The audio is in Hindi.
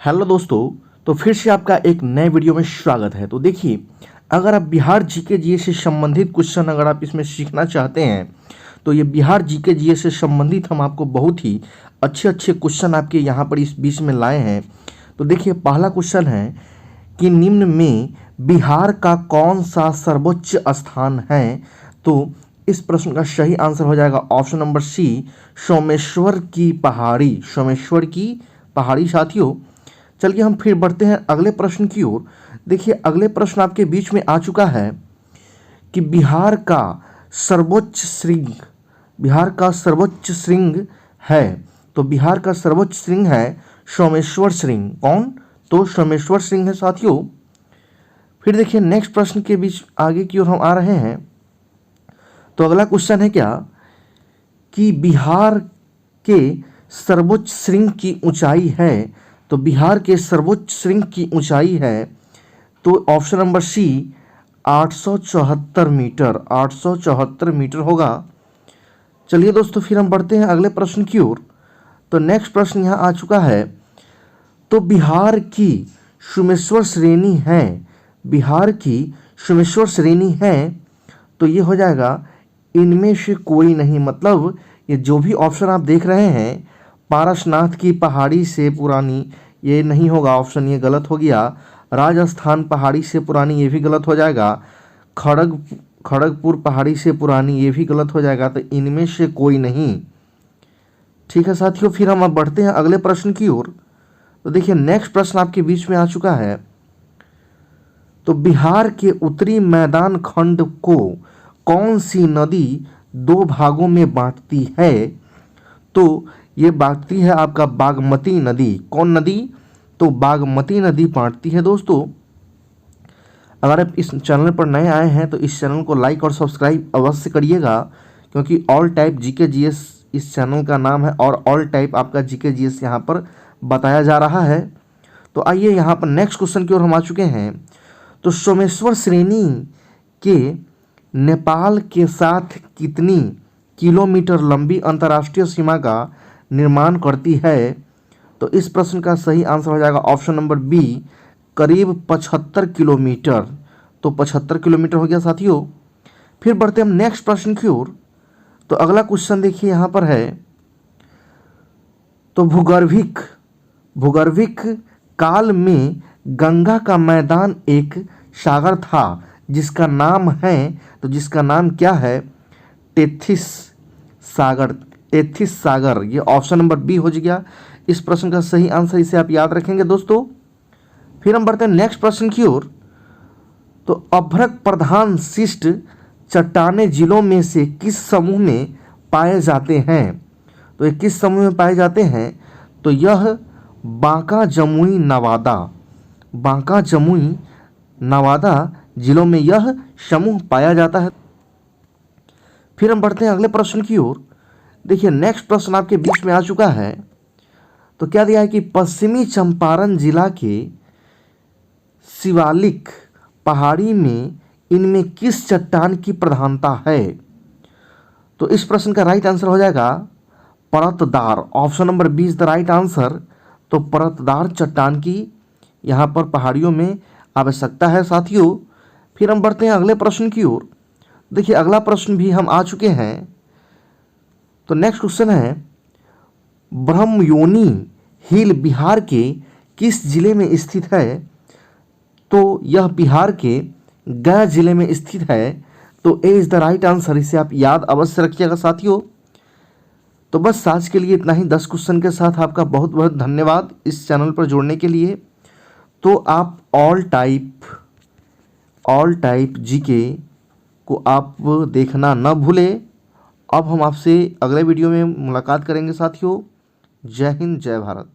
हेलो दोस्तों, तो फिर से आपका एक नए वीडियो में स्वागत है। तो देखिए, अगर आप बिहार जीके जीएस से संबंधित क्वेश्चन अगर आप इसमें सीखना चाहते हैं तो ये बिहार जीके जीएस से संबंधित हम आपको बहुत ही अच्छे अच्छे क्वेश्चन आपके यहाँ पर इस बीच में लाए हैं। तो देखिए, पहला क्वेश्चन है कि निम्न में बिहार का कौन सा सर्वोच्च स्थान है। तो इस प्रश्न का सही आंसर हो जाएगा ऑप्शन नंबर सी, सोमेश्वर की पहाड़ी। सोमेश्वर की पहाड़ी साथियों, चलिए हम फिर बढ़ते हैं अगले प्रश्न की ओर। देखिए, अगले प्रश्न आपके बीच में आ चुका है कि बिहार का सर्वोच्च श्रृंग है। तो बिहार का सर्वोच्च श्रृंग है सोमेश्वर श्रृंग। कौन? तो सोमेश्वर श्रृंग है साथियों। फिर देखिए, नेक्स्ट प्रश्न के बीच आगे की ओर हम आ रहे हैं। तो अगला क्वेश्चन है क्या कि बिहार के सर्वोच्च श्रृंग की ऊंचाई है। तो बिहार के सर्वोच्च श्रृंग की ऊंचाई है तो option number C 874 metre. 874 metre होगा। चलिए दोस्तों, फिर हम बढ़ते हैं अगले प्रश्न की ओर। तो नेक्स्ट प्रश्न यहाँ आ चुका है। तो बिहार की सोमेश्वर श्रेणी है। बिहार की सोमेश्वर श्रेणी है तो ये हो जाएगा इनमें से कोई नहीं। मतलब ये जो भी ऑप्शन आप देख रहे हैं, पारसनाथ की पहाड़ी से पुरानी, ये नहीं होगा ऑप्शन, ये गलत हो गया। राजस्थान पहाड़ी से पुरानी, ये भी गलत हो जाएगा। खड़गपुर पहाड़ी से पुरानी, ये भी गलत हो जाएगा। तो इनमें से कोई नहीं। ठीक है साथियों, फिर हम अब बढ़ते हैं अगले प्रश्न की ओर। तो देखिए, नेक्स्ट प्रश्न आपके बीच में आ चुका है। तो बिहार के उत्तरी मैदान खंड को कौन सी नदी दो भागों में बांटती है। तो ये बांटती है आपका बागमती नदी। कौन नदी? तो बागमती नदी बांटती है। दोस्तों, अगर आप इस चैनल पर नए आए हैं तो इस चैनल को लाइक और सब्सक्राइब अवश्य करिएगा, क्योंकि ऑल टाइप जीके जीएस इस चैनल का नाम है और ऑल टाइप आपका जीके जीएस यहाँ पर बताया जा रहा है। तो आइए यहाँ पर नेक्स्ट क्वेश्चन की ओर हम आ चुके हैं। तो सोमेश्वर श्रेणी के नेपाल के साथ कितनी किलोमीटर लंबी अंतर्राष्ट्रीय सीमा का निर्माण करती है। तो इस प्रश्न का सही आंसर हो जाएगा ऑप्शन नंबर बी, करीब 75 किलोमीटर। तो 75 किलोमीटर हो गया साथियों। फिर बढ़ते हम नेक्स्ट प्रश्न की ओर। तो अगला क्वेश्चन देखिए यहाँ पर है। तो भूगर्भिक काल में गंगा का मैदान एक सागर था जिसका नाम है, तो जिसका नाम क्या है? टेथिस सागर। ये ऑप्शन नंबर बी हो गया इस प्रश्न का सही आंसर। इसे आप याद रखेंगे दोस्तों। फिर हम बढ़ते हैं नेक्स्ट प्रश्न की ओर। तो अभ्रक प्रधान शिष्ट चट्टानें जिलों में से किस समूह में पाए जाते हैं। तो ये किस समूह में पाए जाते हैं? तो यह बांका जमुई नवादा जिलों में यह समूह पाया जाता है। फिर हम बढ़ते हैं अगले प्रश्न की ओर। देखिए, नेक्स्ट प्रश्न आपके बीच में आ चुका है। तो क्या दिया है कि पश्चिमी चंपारण जिला के शिवालिक पहाड़ी में इनमें किस चट्टान की प्रधानता है। तो इस प्रश्न का राइट आंसर हो जाएगा परतदार। Option number B is the right answer. तो परतदार चट्टान की यहाँ पर पहाड़ियों में आवश्यकता है साथियों। फिर हम बढ़ते हैं अगले प्रश्न की ओर। देखिए, अगला प्रश्न भी हम आ चुके हैं। तो नेक्स्ट क्वेश्चन है, ब्रह्मयोनी हिल बिहार के किस जिले में स्थित है। तो यह बिहार के गया जिले में स्थित है। तो ए इज द राइट आंसर। इसे आप याद अवश्य रखिएगा साथियों। तो बस आज के लिए इतना ही। 10 क्वेश्चन के साथ आपका बहुत बहुत धन्यवाद इस चैनल पर जुड़ने के लिए। तो आप ऑल टाइप जीके को आप देखना न भूलें। अब हम आपसे अगले वीडियो में मुलाकात करेंगे साथियों। जय हिंद, जय भारत।